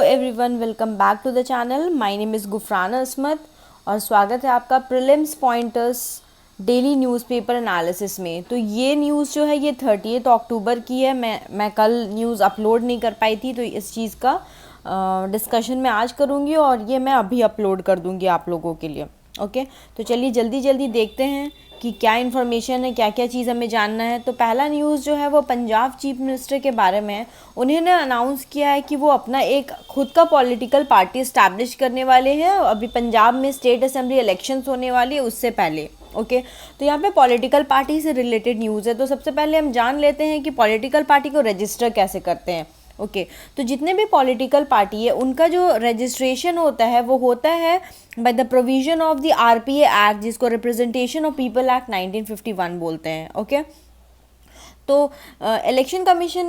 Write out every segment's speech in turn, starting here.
Everyone, welcome back to the channel. My name is Gufrana Asmat और स्वागत है आपका prelims pointers daily newspaper analysis में। तो ये न्यूज़ जो है ये 30 अक्टूबर की है। मैं कल न्यूज़ अपलोड नहीं कर पाई थी, तो इस चीज़ का डिस्कशन मैं आज करूँगी और ये मैं अभी अपलोड कर दूँगी आप लोगों के लिए। ओके, तो चलिए जल्दी जल्दी देखते हैं कि क्या इन्फॉर्मेशन है, क्या क्या चीज़ हमें जानना है। तो पहला न्यूज़ जो है वो पंजाब चीफ मिनिस्टर के बारे में है। उन्होंने अनाउंस किया है कि वो अपना एक खुद का पॉलिटिकल पार्टी इस्टेब्लिश करने वाले हैं। अभी पंजाब में स्टेट असेंबली इलेक्शंस होने वाली है उससे पहले। ओके, तो यहाँ पे पॉलिटिकल पार्टी से रिलेटेड न्यूज़ है। तो सबसे पहले हम जान लेते हैं कि पॉलिटिकल पार्टी को रजिस्टर कैसे करते हैं। ओके, तो जितने भी पॉलिटिकल पार्टी है उनका जो रजिस्ट्रेशन होता है वो होता है by the provision of the RPA act, जिसको रिप्रेजेंटेशन ऑफ पीपल एक्ट 1951 बोलते हैं। ओके, तो इलेक्शन कमीशन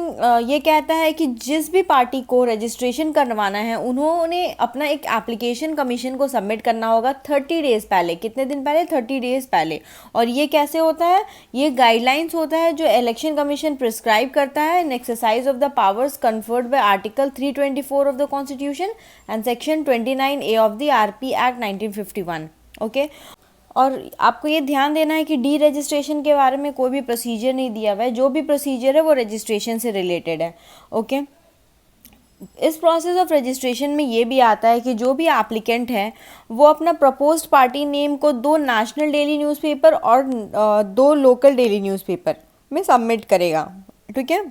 ये कहता है कि जिस भी पार्टी को रजिस्ट्रेशन करवाना है उन्होंने अपना एक एप्लीकेशन कमीशन को सबमिट करना होगा 30 डेज़ पहले। कितने दिन पहले? 30 डेज़ पहले। और ये कैसे होता है? ये गाइडलाइंस होता है जो इलेक्शन कमीशन प्रिस्क्राइब करता है in exercise of the powers conferred by article 324 of the constitution and section 29A of the RP act 1951। Okay, और आपको ये ध्यान देना है कि डी रजिस्ट्रेशन के बारे में कोई भी प्रोसीजर नहीं दिया हुआ है। जो भी प्रोसीजर है वो रजिस्ट्रेशन से रिलेटेड है। ओके, इस प्रोसेस ऑफ रजिस्ट्रेशन में ये भी आता है कि जो भी एप्लीकेंट है वो अपना प्रपोज्ड पार्टी नेम को 2 नेशनल डेली न्यूज़पेपर और 2 लोकल डेली न्यूज़पेपर में सबमिट करेगा। ठीक है,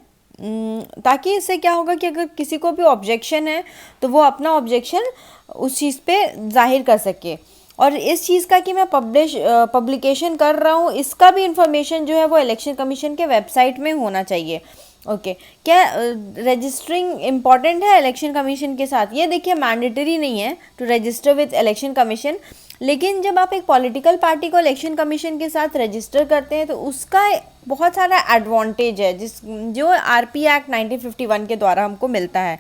ताकि इससे क्या होगा कि अगर किसी को भी ऑब्जेक्शन है तो वो अपना ऑब्जेक्शन उस चीज़ पे जाहिर कर सके। और इस चीज़ का कि मैं पब्लिकेशन कर रहा हूँ, इसका भी इंफॉर्मेशन जो है वो इलेक्शन कमीशन के वेबसाइट में होना चाहिए। ओके, क्या रजिस्टरिंग इम्पॉर्टेंट है इलेक्शन कमीशन के साथ? ये देखिए, मैंडेटरी नहीं है to register with election commission, लेकिन जब आप एक पॉलिटिकल पार्टी को इलेक्शन कमीशन के साथ रजिस्टर करते हैं तो उसका बहुत सारा एडवांटेज है जो आरपी एक्ट 1951 के द्वारा हमको मिलता है।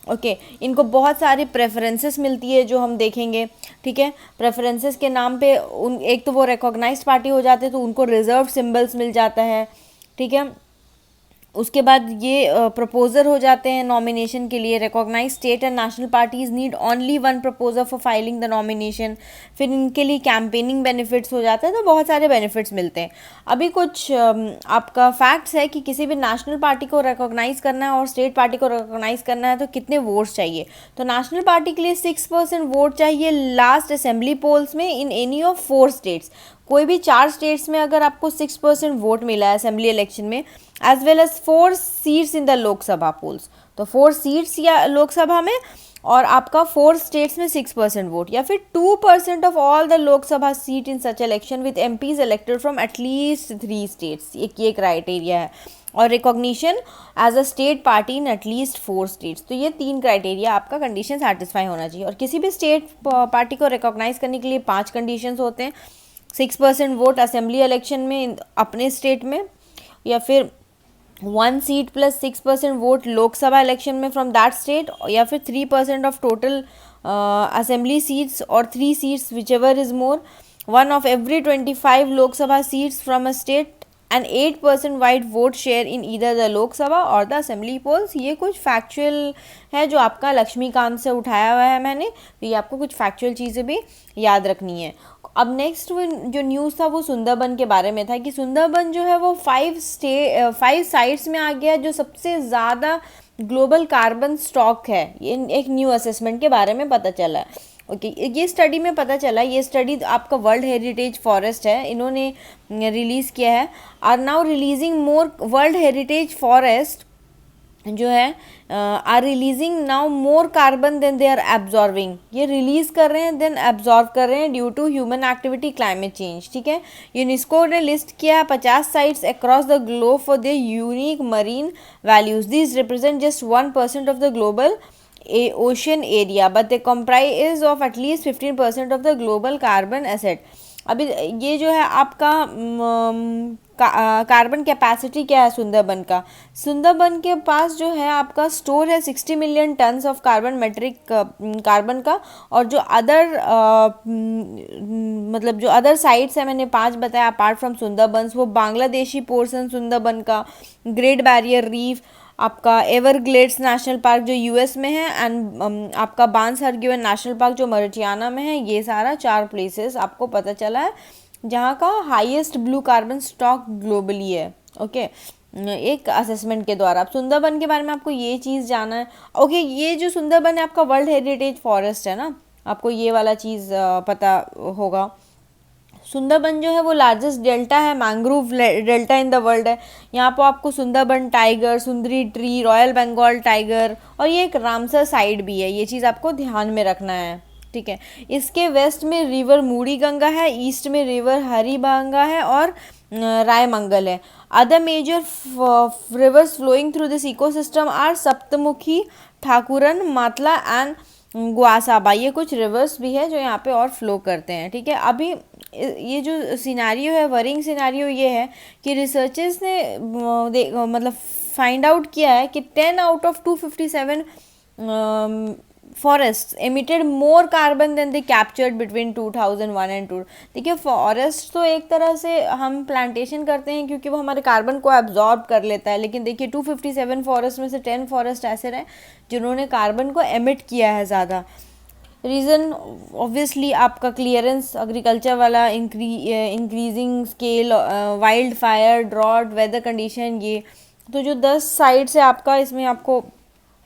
ओके, इनको बहुत सारी प्रेफरेंसेस मिलती है जो हम देखेंगे। ठीक है, प्रेफरेंसेस के नाम पे एक तो वो रिकॉग्नाइज्ड पार्टी हो जाते हैं तो उनको रिजर्व सिंबल्स मिल जाता है। ठीक है, उसके बाद ये प्रपोजर हो जाते हैं नॉमिनेशन के लिए। Recognise state and national parties need only 1 proposer for filing the nomination. फिर इनके लिए कैंपेनिंग बेनिफिट्स हो जाते हैं, तो बहुत सारे बेनिफिट्स मिलते हैं। अभी कुछ आपका फैक्ट्स है कि किसी भी नेशनल पार्टी को रिकॉग्नाइज करना है और स्टेट पार्टी को रिकॉग्नाइज करना है तो कितने वोट्स चाहिए। तो नेशनल पार्टी के लिए 6% वोट चाहिए लास्ट असेंबली पोल्स में इन एनी ऑफ 4 स्टेट्स। कोई भी 4 स्टेट्स में अगर आपको 6% वोट मिला है असेंबली इलेक्शन में, as well as 4 seats in the Lok Sabha polls, तो 4 सीट्स या लोकसभा में और आपका 4 स्टेट्स में 6% वोट, या फिर 2% of all the Lok Sabha seat in such election with MPs elected from at least 3 states. एक ये क्राइटेरिया है। और recognition as a state party in at least 4 states. तो ये 3 क्राइटेरिया आपका कंडीशन सेटिस्फाई होना चाहिए। और किसी भी स्टेट पार्टी को रिकॉग्नाइज करने के लिए 5 कंडीशंस होते हैं। 6% वोट असेंबली इलेक्शन में अपने स्टेट में, या फिर 1 seat plus 6% vote Lok Sabha election में फ्रॉम दैट स्टेट, या फिर 3% ऑफ टोटल असेंबली सीट्स और 3 seats which ever is more, 1 of every 25 Lok Sabha seats from a state and 8% wide vote share in either the Lok Sabha और द असेंबली पोल्स। ये कुछ factual है जो आपका लक्ष्मीकांत से उठाया हुआ है मैंने, तो ये आपको कुछ फैक्चुअल चीज़ें भी याद रखनी है। अब नेक्स्ट जो न्यूज़ था वो सुंदरबन के बारे में था कि सुंदरबन जो है वो 5 साइट्स में आ गया जो सबसे ज़्यादा ग्लोबल कार्बन स्टॉक है। ये एक न्यू असेसमेंट के बारे में पता चला है। ओके, ये स्टडी में पता चला, ये स्टडी आपका वर्ल्ड हेरिटेज फॉरेस्ट है, इन्होंने रिलीज़ किया है। Are now releasing more world heritage forest जो है are releasing now more carbon than they are absorbing. ये रिलीज कर रहे हैं देन एब्जॉर्व कर रहे हैं due to human activity, climate change. ठीक है, यूनेस्को ने लिस्ट किया है 50 sites across the globe for their unique marine values. This represent just 1% of the global ocean area but they comprise of at least 15% of the global carbon asset. अभी ये जो है आपका कार्बन कैपेसिटी क्या है सुंदरबन का? सुंदरबन के पास जो है आपका स्टोर है 60 million tonnes of carbon metric carbon का। और जो अदर मतलब जो अदर साइट्स है मैंने 5 बताया अपार्ट फ्रॉम सुंदरबन, वो बांग्लादेशी पोर्शन सुंदरबन का, ग्रेट बैरियर रीफ, आपका एवरग्लेड्स नेशनल पार्क जो यूएस में है, एंड आपका बांसहरगुएन नेशनल पार्क जो मॉरिटाना में है। ये सारा 4 प्लेसेस आपको पता चला है जहाँ का highest blue carbon stock globally है। ओके, एक असेसमेंट के द्वारा। अब सुंदरबन के बारे में आपको ये चीज़ जाना है। ओके, ये जो सुंदरबन है आपका वर्ल्ड हेरिटेज फॉरेस्ट है ना, आपको ये वाला चीज़ पता होगा। सुंदरबन जो है वो लार्जेस्ट डेल्टा है, mangrove delta in the world है। यहाँ पर आपको सुंदरबन टाइगर, सुंदरी ट्री, रॉयल बंगाल टाइगर और ये एक रामसर साइट भी है। ये चीज़ आपको ध्यान में रखना है, ठीक है। इसके वेस्ट में रिवर मूड़ी गंगा है, ईस्ट में रिवर हरिभांगा है और रायमंगल है। Other major rivers flowing through this ecosystem are Saptamukhi, Thakuran, Matla and Gosaba. ये कुछ रिवर्स भी है जो यहाँ पे और फ्लो करते हैं, ठीक है। अभी ये जो सिनारियो है, वरिंग सिनारियो, ये है कि रिसर्चर्स ने मतलब फाइंड आउट किया है कि 10 out of 257 forest emitted more carbon than they captured between 2001 and 2। देखिए, फॉरेस्ट तो एक तरह से हम प्लांटेशन करते हैं क्योंकि वो हमारे कार्बन को एब्जॉर्ब कर लेता है, लेकिन देखिए 257 फॉरेस्ट में से 10 फॉरेस्ट ऐसे रहे जिन्होंने कार्बन को एमिट किया है ज़्यादा। रीज़न ऑब्वियसली आपका क्लियरेंस, एग्रीकल्चर वाला, increasing scale, wild fire, drought, weather condition. ये तो जो 10 साइट्स है आपका, इसमें आपको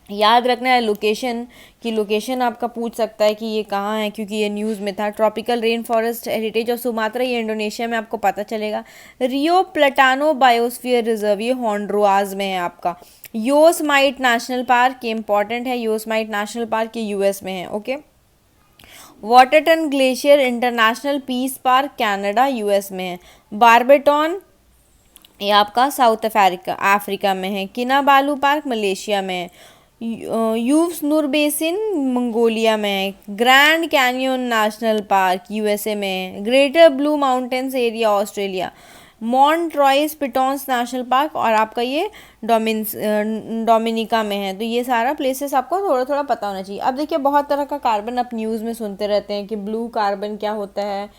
याद रखना है लोकेशन की। लोकेशन आपका पूछ सकता है कि ये कहाँ है, क्योंकि ये न्यूज़ में था। Tropical rain forest heritage of Sumatra, ये इंडोनेशिया में आपको पता चलेगा। रियो प्लेटानो बायोस्फीयर रिजर्व, ये होंडुरास में है आपका। योसमाइट नेशनल पार्क, ये इंपॉर्टेंट है। योसमाइट नेशनल पार्क ये यूएस में है, okay. Waterton glacier international peace park Canada, US में है। बारबेटॉन ये आपका साउथ अफ्रीका में है। किनाबालू पार्क मलेशिया में है। यूव्स नूर बेसिन मंगोलिया में है। Grand canyon national park USA में है। Greater blue mountains area Australia. मॉन्ट Royce पिटॉन्स national park और आपका ये डोमिनिका में है। तो ये सारा प्लेसेस आपको थोड़ा थोड़ा पता होना चाहिए। अब देखिए, बहुत तरह का कार्बन आप न्यूज़ में सुनते रहते हैं कि ब्लू कार्बन क्या होता है,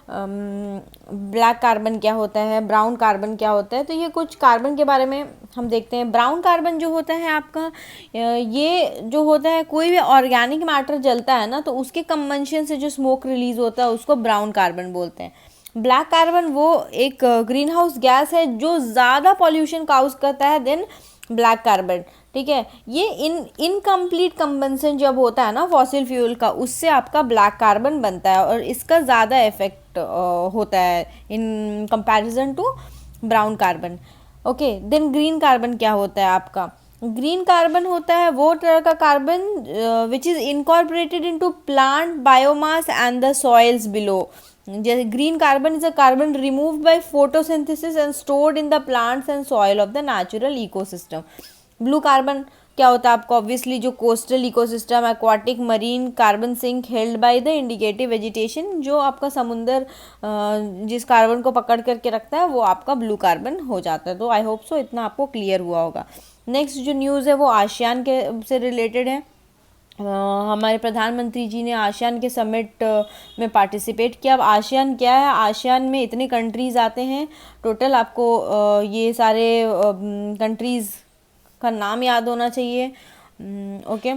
ब्लैक कार्बन क्या होता है, ब्राउन कार्बन क्या होता है। तो ये कुछ कार्बन के बारे में हम देखते हैं। ब्राउन कार्बन जो होता है आपका, ये जो होता है, कोई भी ऑर्गेनिक मैटर जलता है ना, तो उसके कंबंशन से जो स्मोक रिलीज होता है उसको ब्राउन कार्बन बोलते हैं। ब्लैक कार्बन वो एक ग्रीन हाउस गैस है जो ज़्यादा पॉल्यूशन काउज करता है देन ब्लैक कार्बन, ठीक है। ये इनकम्प्लीट कंबंसन जब होता है ना फॉसिल फ्यूल का, उससे आपका ब्लैक कार्बन बनता है और इसका ज़्यादा इफेक्ट होता है in comparison to brown carbon, okay. Then green carbon क्या होता है आपका? ग्रीन कार्बन होता है वो तरह का carbon which is incorporated into plant biomass and the soils below. जैसे green carbon is a carbon removed by photosynthesis and stored in the plants and soil of the natural ecosystem. Blue carbon क्या होता है आपको? Obviously जो coastal ecosystem, aquatic, marine carbon sink held by the indicative vegetation, जो आपका समुंदर जिस carbon को पकड़ करके रखता है वो आपका ब्लू कार्बन हो जाता है। तो आई होप सो इतना आपको क्लियर हुआ होगा। नेक्स्ट जो न्यूज़ है वो आसियान के से रिलेटेड है। हमारे प्रधानमंत्री जी ने आसियान के समिट में पार्टिसिपेट किया। अब आसियान क्या है? आसियान में इतने कंट्रीज़ आते हैं टोटल, आपको ये सारे कंट्रीज़ का नाम याद होना चाहिए, ओके।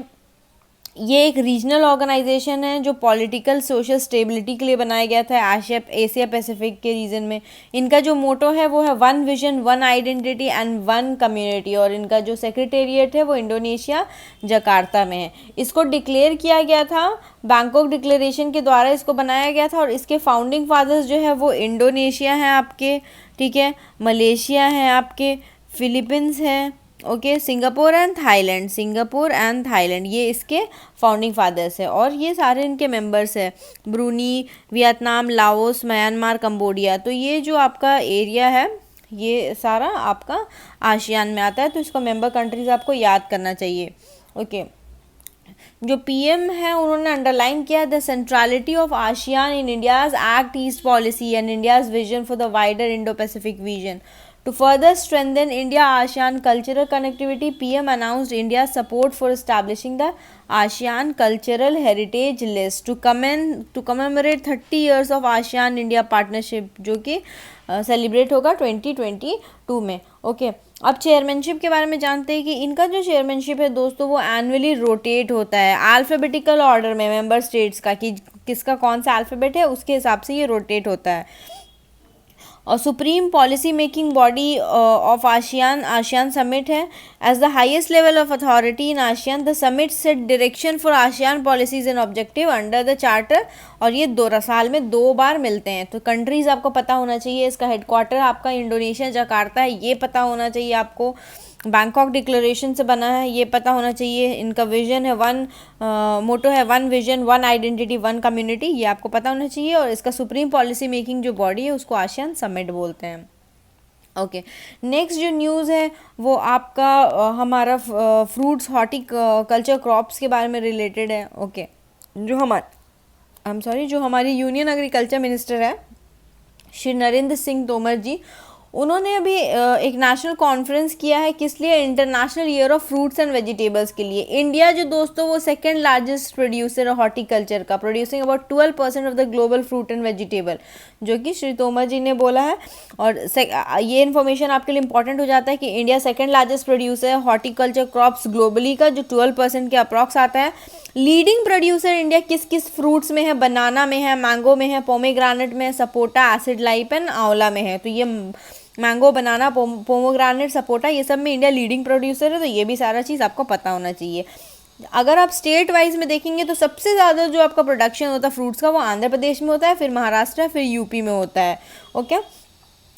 ये एक रीजनल ऑर्गेनाइजेशन है जो पॉलिटिकल सोशल स्टेबिलिटी के लिए बनाया गया था एशिया पैसिफिक के रीजन में। इनका जो मोटो है वो है one vision, one identity and one community, और इनका जो सेक्रेटेरिएट है वो इंडोनेशिया जकार्ता में है। इसको डिक्लेयर किया गया था, बैंकॉक डिक्लेरेशन के द्वारा इसको बनाया गया था, और इसके फाउंडिंग फादर्स जो है वो इंडोनेशिया हैं आपके, ठीक है, मलेशिया हैं आपके, फिलीपींस हैं, ओके, सिंगापुर एंड थाईलैंड, ये इसके फाउंडिंग फादर्स है। और ये सारे इनके मेंबर्स हैं, Bruny, Vietnam, Laos, Myanmar, Cambodia. तो ये जो आपका एरिया है ये सारा आपका आसियान में आता है, तो इसको मेंबर कंट्रीज आपको याद करना चाहिए, ओके। जो पीएम है उन्होंने अंडरलाइन किया the centrality of ASEAN in India's act east policy and India's vision for the wider Indo Pacific vision. To further strengthen India-ASEAN cultural connectivity, PM announced India's support for establishing the ASEAN Cultural Heritage List to commemorate 30 years of ASEAN-India partnership, जो कि celebrate होगा 2022 में, okay. अब chairmanship के बारे में जानते हैं कि इनका जो चेयरमैनशिप है दोस्तों वो एनुअली रोटेट होता है अल्फ़ाबेटिकल ऑर्डर में मेंबर स्टेट्स का, कि किसका कौन सा अल्फ़ाबेट है उसके हिसाब से ये रोटेट होता है। और supreme policy making body of ASEAN summit है। As the highest level of authority in ASEAN the summit set direction for ASEAN policies and objective under the charter. और ये 2 साल में 2 बार मिलते हैं। तो कंट्रीज़ आपको पता होना चाहिए, इसका हेडक्वार्टर आपका इंडोनेशिया जकार्ता है, ये पता होना चाहिए आपको। बैंकॉक डिक्लेरेशन से बना है, ये पता होना चाहिए। इनका विजन है मोटो है one vision one identity one community, ये आपको पता होना चाहिए। और इसका सुप्रीम पॉलिसी मेकिंग जो बॉडी है उसको आसियान समिट बोलते हैं। ओके, नेक्स्ट जो न्यूज़ है वो आपका हमारा फ्रूट्स हॉर्टिकल्चर क्रॉप्स के बारे में रिलेटेड है। ओके, जो हमारी यूनियन एग्रीकल्चर मिनिस्टर है श्री नरेंद्र सिंह तोमर जी, उन्होंने अभी एक नेशनल कॉन्फ्रेंस किया है, किस लिए? International year of fruits and vegetables के लिए। इंडिया जो दोस्तों वो सेकंड लार्जेस्ट प्रोड्यूसर है हॉर्टिकल्चर का, producing about 12% of the global fruit and vegetable, जो कि श्री तोमर जी ने बोला है। और ये इन्फॉर्मेशन आपके लिए इंपॉर्टेंट हो जाता है कि इंडिया सेकंड लार्जेस्ट प्रोड्यूसर है हॉर्टिकल्चर क्रॉप्स ग्लोबली का, जो 12% के अप्रॉक्स आता है। लीडिंग प्रोड्यूसर इंडिया किस किस फ्रूट्स में है? बनाना में है, मैंगो में है, पोमेग्रानेट में है, सपोटा, एसिड लाइप एंड आंवला में है। तो ये मैंगो, बनाना, पोमोग्रानेट, सपोटा, ये सब में इंडिया लीडिंग प्रोड्यूसर है। तो ये भी सारा चीज़ आपको पता होना चाहिए। अगर आप स्टेट वाइज में देखेंगे तो सबसे ज़्यादा जो आपका प्रोडक्शन होता है फ्रूट्स का वो आंध्र प्रदेश में होता है, फिर महाराष्ट्र, फिर यूपी में होता है। ओके,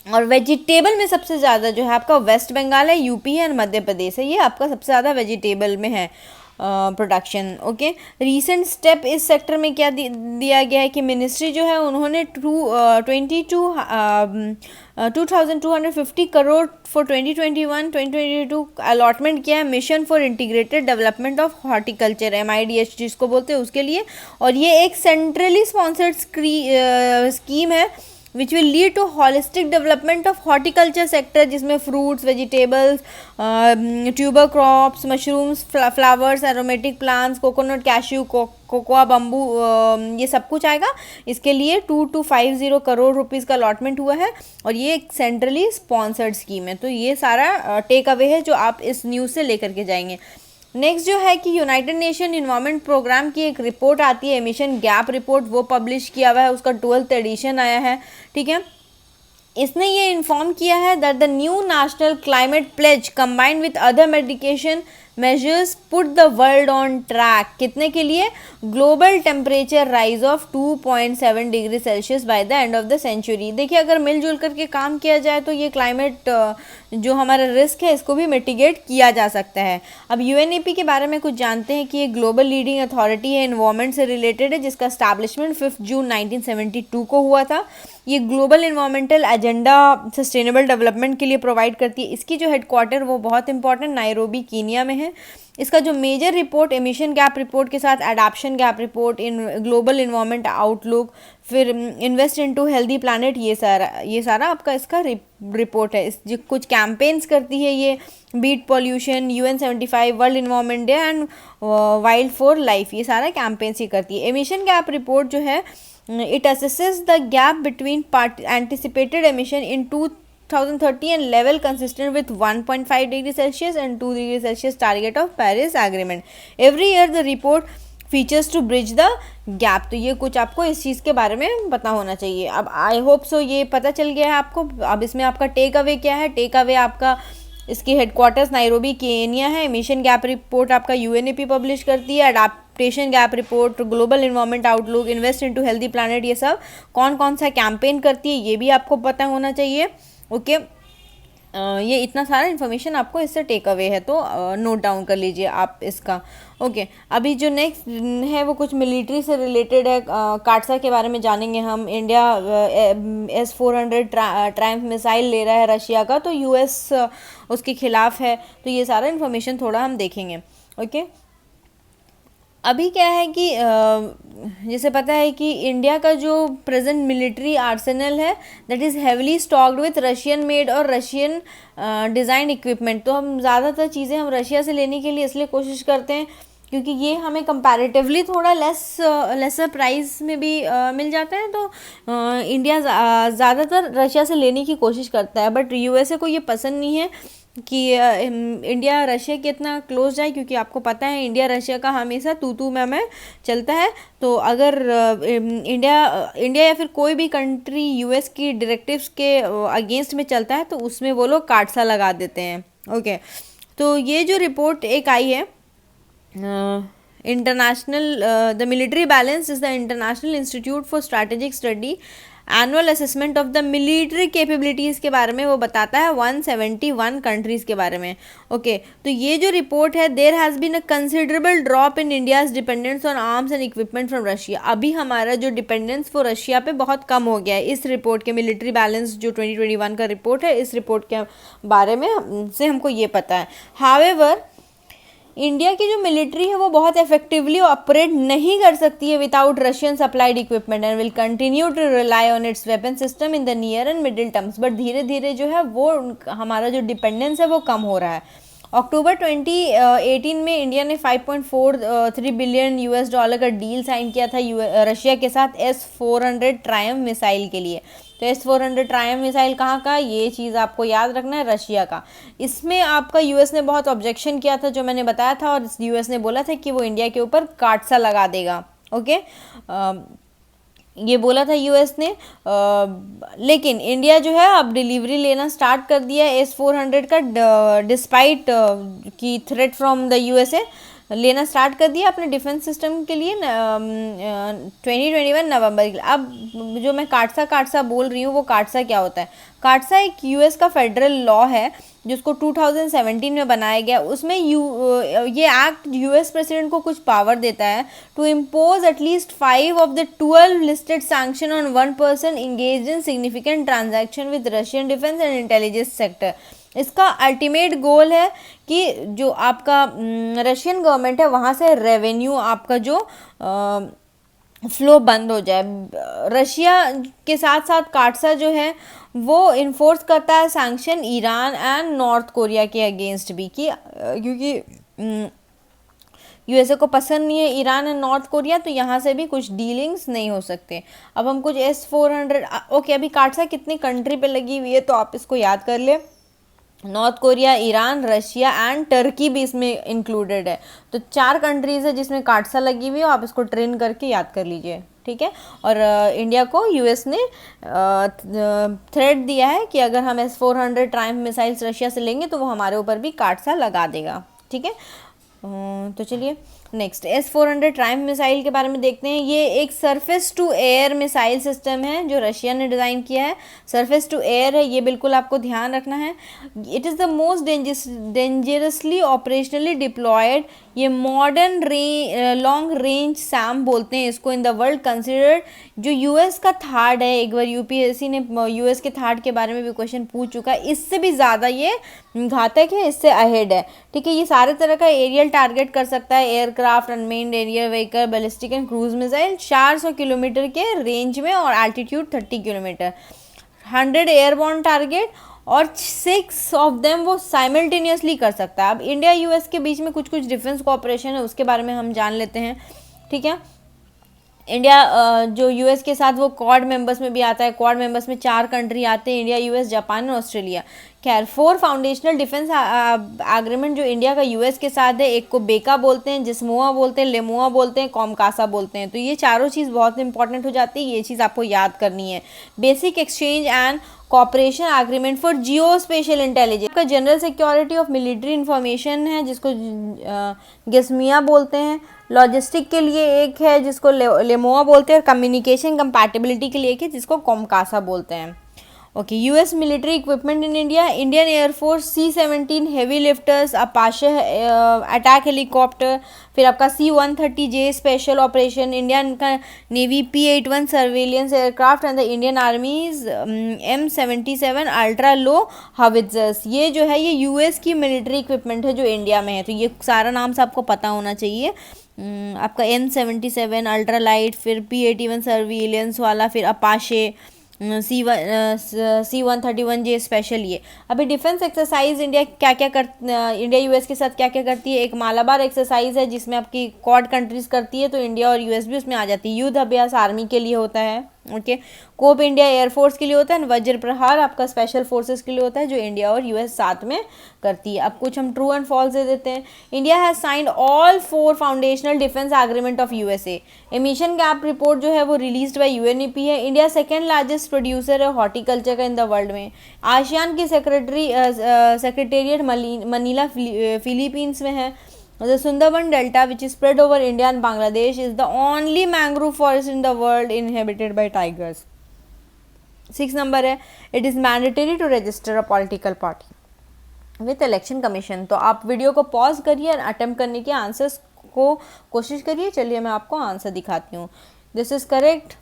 और वेजिटेबल में सबसे ज़्यादा जो है आपका वेस्ट बंगाल है, यूपी है और मध्य प्रदेश है। ये आपका सबसे ज़्यादा वेजिटेबल में है प्रोडक्शन। ओके, रीसेंट स्टेप इस सेक्टर में क्या दिया गया है कि मिनिस्ट्री जो है उन्होंने 2250 करोड़ फॉर 2021-2022 अलॉटमेंट किया है mission for integrated development of horticulture, MIDH जिसको बोलते हैं, उसके लिए। और ये एक सेंट्रली स्पॉन्सर्ड स्कीम है which will lead to holistic development of horticulture sector, जिसमें fruits, vegetables, tuber crops, mushrooms, flowers, aromatic plants, coconut, cashew, cocoa, bamboo, ये सब कुछ आएगा। इसके लिए 2250 करोड़ रुपीज़ का अलॉटमेंट हुआ है और ये एक सेंट्रली स्पॉन्सर्ड स्कीम है। तो ये सारा टेक अवे है जो आप इस न्यूज़ से लेकर के जाएंगे। नेक्स्ट जो है कि यूनाइटेड नेशन इन्वायरमेंट प्रोग्राम की एक रिपोर्ट आती है, एमिशन गैप रिपोर्ट, वो पब्लिश किया हुआ है, उसका 12th एडिशन आया है। ठीक है, इसने ये इन्फॉर्म किया है that the new national climate pledge combined with other medication measures put the world on track, कितने के लिए? Global temperature rise of 2.7 degree Celsius by the end of the century. देखिए, अगर मिलजुल करके काम किया जाए तो ये क्लाइमेट जो हमारा रिस्क है इसको भी मिटिगेट किया जा सकता है। अब UNEP के बारे में कुछ जानते हैं कि ये ग्लोबल लीडिंग अथॉरिटी है, इन्वायरमेंट से रिलेटेड है, जिसका एस्टैब्लिशमेंट 5 जून 1972 को हुआ था। ये global environmental agenda sustainable development के लिए प्रोवाइड करती है। इसकी जो हेडक्वार्टर वो बहुत इंपॉर्टेंट नायरोबी कीनिया में है। इसका जो major report emission gap report के साथ adaption gap report, in global environment outlook, फिर इन्वेस्ट इनटू हेल्दी प्लानट, ये सारा आपका इसका रिपोर्ट है। जो कुछ कैंपेन्स करती है ये, beat pollution, UN 75, world environment day and wild for life, ये सारा कैंपेन्स ही करती है। एमिशन गैप रिपोर्ट जो है it assesses the gap between anticipated emission in 2030 and level consistent with 1.5 degree Celsius and 2 degree Celsius target of Paris Agreement. Every year the report features to bridge the gap. तो ये कुछ आपको इस चीज़ के बारे में पता होना चाहिए। अब आई होप सो ये पता चल गया है आपको। अब इसमें आपका टेक अवे क्या है? टेक अवे आपका इसकी हेडक्वार्टर्स नायरोबी केनिया है। एमिशन गैप रिपोर्ट आपका UNEP पब्लिश करती है। Adaptation gap report, global environment outlook, invest into healthy planet, ये सब कौन कौन सा कैंपेन करती है ये भी आपको पता होना चाहिए। ओके, ये इतना सारा इन्फॉर्मेशन आपको इससे टेक अवे है, तो नोट डाउन कर लीजिए आप इसका। ओके, अभी जो नेक्स्ट है वो कुछ मिलिट्री से रिलेटेड है। काटसा के बारे में जानेंगे हम। इंडिया S-400 ट्रायम्फ मिसाइल ले रहा है रशिया का, तो US उसके खिलाफ है। तो ये सारा इन्फॉर्मेशन थोड़ा हम देखेंगे। ओके, अभी क्या है कि जैसे पता है कि इंडिया का जो प्रेजेंट मिलिट्री आर्सेनल है that is heavily stocked with Russian made और रशियन डिज़ाइन इक्विपमेंट। तो हम ज़्यादातर चीज़ें हम रशिया से लेने के लिए इसलिए कोशिश करते हैं क्योंकि ये हमें कंपैरेटिवली थोड़ा लेसर प्राइस में भी मिल जाता है। तो इंडिया ज़्यादातर रशिया से लेने की कोशिश करता है, बट USA को ये पसंद नहीं है कि इंडिया रशिया के इतना क्लोज जाए, क्योंकि आपको पता है इंडिया रशिया का हमेशा तू मैं चलता है। तो अगर इंडिया या फिर कोई भी कंट्री यूएस की डायरेक्टिव्स के अगेंस्ट में चलता है तो उसमें वो लोग काटसा लगा देते हैं। ओके, तो ये जो रिपोर्ट एक आई है, international the military balance is the international institute for strategic study annual assessment of the military capabilities के बारे में वो बताता है 171 कंट्रीज़ के बारे में। ओके, तो ये जो रिपोर्ट है, there has been a considerable drop in India's dependence on arms and equipment from Russia. अभी हमारा जो डिपेंडेंस वो रशिया पे बहुत कम हो गया है। इस रिपोर्ट के मिलिट्री बैलेंस जो 2021 का रिपोर्ट है, इस रिपोर्ट के बारे में से हमको ये पता है। हावेवर इंडिया की जो मिलिट्री है वो बहुत इफेक्टिवली ऑपरेट नहीं कर सकती है without Russian supplied equipment and will continue to rely on its weapon system in the near and middle terms. But धीरे धीरे जो है वो हमारा जो डिपेंडेंस है वो कम हो रहा है। अक्टूबर 2018 में इंडिया ने 5.43 बिलियन यूएस डॉलर का डील साइन किया था रशिया के साथ S-400 ट्रायम्फ मिसाइल के लिए। तो S-400 ट्रायम्फ मिसाइल कहाँ का, ये चीज़ आपको याद रखना है, रशिया का। इसमें आपका यूएस ने बहुत ऑब्जेक्शन किया था जो मैंने बताया था, और यूएस ने बोला था कि वो इंडिया के ऊपर काटसा लगा देगा। ओके, ये बोला था यूएस ने, लेकिन इंडिया जो है अब डिलीवरी लेना स्टार्ट कर दिया है S-400 का, डिस्पाइट की थ्रेट फ्रॉम द यूएसए लेना स्टार्ट कर दिया अपने डिफेंस सिस्टम के लिए 2021 नवंबर के लिए। अब जो मैं काटसा बोल रही हूँ, वो काटसा क्या होता है? काटसा एक यूएस का फेडरल लॉ है जिसको 2017 में बनाया गया। उसमें ये एक्ट यूएस प्रेसिडेंट को कुछ पावर देता है to impose at least 5 of the 12 listed sanction on one person engage in significant transaction with Russian defence and intelligence sector. इसका अल्टीमेट गोल है कि जो आपका रशियन गवर्नमेंट है वहाँ से रेवेन्यू आपका जो फ्लो बंद हो जाए। रशिया के साथ साथ काटसा जो है वो इन्फोर्स करता है sanction Iran and north Korea के अगेंस्ट भी, कि क्योंकि यूएसए को पसंद नहीं है ईरान एंड नॉर्थ कोरिया, तो यहाँ से भी कुछ डीलिंग्स नहीं हो सकते। अब हम कुछ S-400 ओके, अभी काटसा कितनी कंट्री पे लगी हुई है तो आप इसको याद कर ले। North Korea, Iran, Russia and Turkey भी इसमें इंक्लूडेड है। तो 4 कंट्रीज़ है जिसमें काटसा लगी हुई है। आप इसको ट्रेन करके याद कर लीजिए, ठीक है। और इंडिया को यूएस ने थ्रेट दिया है कि अगर हम S-400 ट्रायम्फ मिसाइल्स रशिया से लेंगे तो वो हमारे ऊपर भी काटसा लगा देगा, ठीक है। तो चलिए नेक्स्ट S-400 ट्रायम्फ मिसाइल के बारे में देखते हैं। ये एक surface to air missile system है जो रशिया ने डिज़ाइन किया है। सरफेस टू एयर है, ये बिल्कुल आपको ध्यान रखना है। It is the most dangerously operationally deployed, ये मॉडर्न लॉन्ग रेंज सैम बोलते हैं इसको, इन द वर्ल्ड कंसिडर्ड। जो यूएस का थार्ड है, एक बार यूपीएससी ने यूएस के थार्ड के बारे में भी क्वेश्चन पूछ चुका है, इससे भी ज़्यादा ये घातक है, इससे अहेड है, ठीक है। ये सारे तरह का एरियल टारगेट कर सकता है, aircraft, unmanned aerial vehicle, ballistic and cruise missile, 400 kilometre के रेंज में और एल्टीट्यूड 30 किलोमीटर, 100 एयरबॉर्न टारगेट और 6 ऑफ देम वो साइमल्टेनियसली कर सकता है। अब इंडिया यूएस के बीच में कुछ कुछ डिफेंस कोऑपरेशन है, उसके बारे में हम जान लेते हैं, ठीक है। इंडिया जो यूएस के साथ वो क्वाड मेंबर्स में भी आता है। क्वाड मेंबर्स में 4 कंट्री आते हैं, इंडिया, यूएस, जापान और ऑस्ट्रेलिया। खैर 4 फाउंडेशनल डिफेंस एग्रीमेंट जो इंडिया का यूएस के साथ है, एक को बेका बोलते हैं, जिस्मोआ बोलते हैं, लेमोआ बोलते हैं, कॉमकासा बोलते हैं। तो ये चारों चीज़ बहुत इंपॉर्टेंट हो जाती है, ये चीज़ आपको याद करनी है। Basic exchange and cooperation agreement for geo spatial intelligence का general security of military information है जिसको गिस्मिया बोलते हैं। लॉजिस्टिक के लिए एक है जिसको लेमोआ बोलते हैं, और कम्युनिकेशन कंपैटिबिलिटी के लिए एक है जिसको कॉमकासा बोलते हैं। Okay, US military equipment in India, Indian air force C-17 heavy lifters, Apache attack helicopter, फिर आपका C-130J स्पेशल ऑपरेशन, इंडियन का navy P-81 surveillance aircraft and the Indian army's M77 ultra low howitzers. ये जो है ये US की military equipment है जो इंडिया में है। तो ये सारा नाम से आपको पता होना चाहिए। आपका M77 अल्ट्रा लाइट, फिर P-81 सर्वेलियंस वाला, फिर अपाचे, C-131J स्पेशल। ये अभी डिफेंस एक्सरसाइज इंडिया यूएस के साथ क्या क्या करती है। एक मालाबार एक्सरसाइज है जिसमें आपकी क्वाड कंट्रीज करती है, तो इंडिया और यूएस भी उसमें आ जाती है। युद्ध अभ्यास आर्मी के लिए होता है। ओके। कोप इंडिया एयरफोर्स के लिए होता है, वज्र प्रहार आपका स्पेशल फोर्सेस के लिए होता है, जो इंडिया और यूएस साथ में करती है। अब कुछ हम ट्रू एंड फॉल्स दे देते हैं। India has signed all 4 foundational defence agreement of USA. Emission gap report जो है वो रिलीज्ड बाय यूएनईपी है। इंडिया सेकेंड लार्जेस्ट प्रोड्यूसर है हॉर्टिकल्चर का इन द वर्ल्ड में। आसियान की सेक्रेटेरिएट मनीला फिलीपींस में है। The Sundarban Delta, which is spread over India and Bangladesh, is the only mangrove forest in the world inhabited by tigers. 6 number है, it is mandatory to register a political party with election commission। तो आप video को pause करिए और attempt करने के answers को कोशिश करिए। चलिए मैं आपको आंसर दिखाती हूँ। This is correct.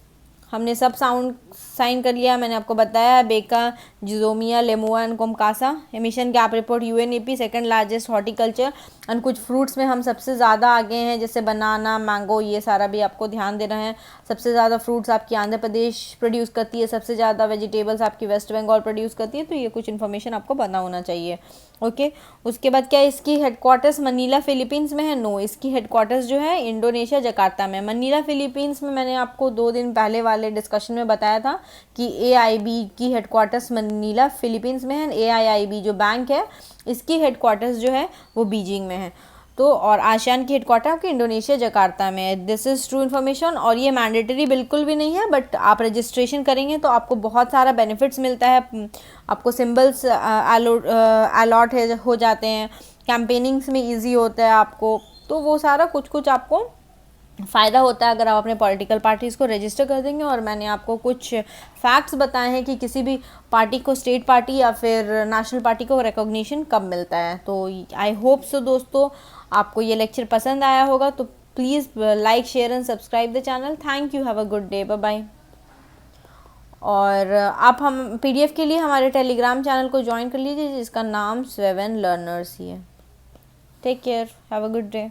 हमने सब साउंड साइन कर लिया, मैंने आपको बताया। BECA, GSOMIA, LEMOA and COMCASA. Emission gap report UNEP second largest horticulture. And कुछ फ्रूट्स में हम सबसे ज़्यादा आगे हैं, जैसे बनाना, मैंगो, ये सारा भी आपको ध्यान देना है। सबसे ज़्यादा फ्रूट्स आपकी आंध्र प्रदेश प्रोड्यूस करती है, सबसे ज़्यादा वेजिटेबल्स आपकी वेस्ट बंगाल प्रोड्यूस करती है। तो ये कुछ इन्फॉर्मेशन आपको पता होना चाहिए। ओके। उसके बाद क्या इसकी हेडक्वार्टर्स मनीला फिलीपींस में है? नो, इसकी हेडक्वार्टर्स जो है इंडोनेशिया जकार्ता में। मनीला फिलीपींस में मैंने आपको 2 दिन पहले वाले डिस्कशन में बताया था कि एआईबी की हेडक्वार्टर्स मनीला फिलीपींस में है। एआईआईबी जो बैंक है इसकी हेडक्वार्टर्स जो है वो बीजिंग में है। तो और आसियान की हेडक्वार्टर आपकी इंडोनेशिया जकार्ता में है। This is true information. और ये मैंडेटरी बिल्कुल भी नहीं है, बट आप रजिस्ट्रेशन करेंगे तो आपको बहुत सारा बेनिफिट्स मिलता है। आपको सिंबल्स अलॉट हो जाते हैं, कैंपेनिंग्स में इजी होता है आपको। तो वो सारा कुछ कुछ आपको फ़ायदा होता है अगर आप अपने पॉलिटिकल पार्टीज़ को रजिस्टर कर देंगे। और मैंने आपको कुछ फैक्ट्स बताए हैं कि किसी भी पार्टी को, स्टेट पार्टी या फिर नेशनल पार्टी को रिकॉग्निशन कब मिलता है। तो आई होप सो दोस्तों आपको ये लेक्चर पसंद आया होगा। तो please like, share and subscribe the channel. Thank you, have a good day, bye bye. और आप हम पीडीएफ के लिए हमारे टेलीग्राम चैनल को ज्वाइन कर लीजिए, जिसका नाम 7 लर्नर्स ही है। Take care, have a good day.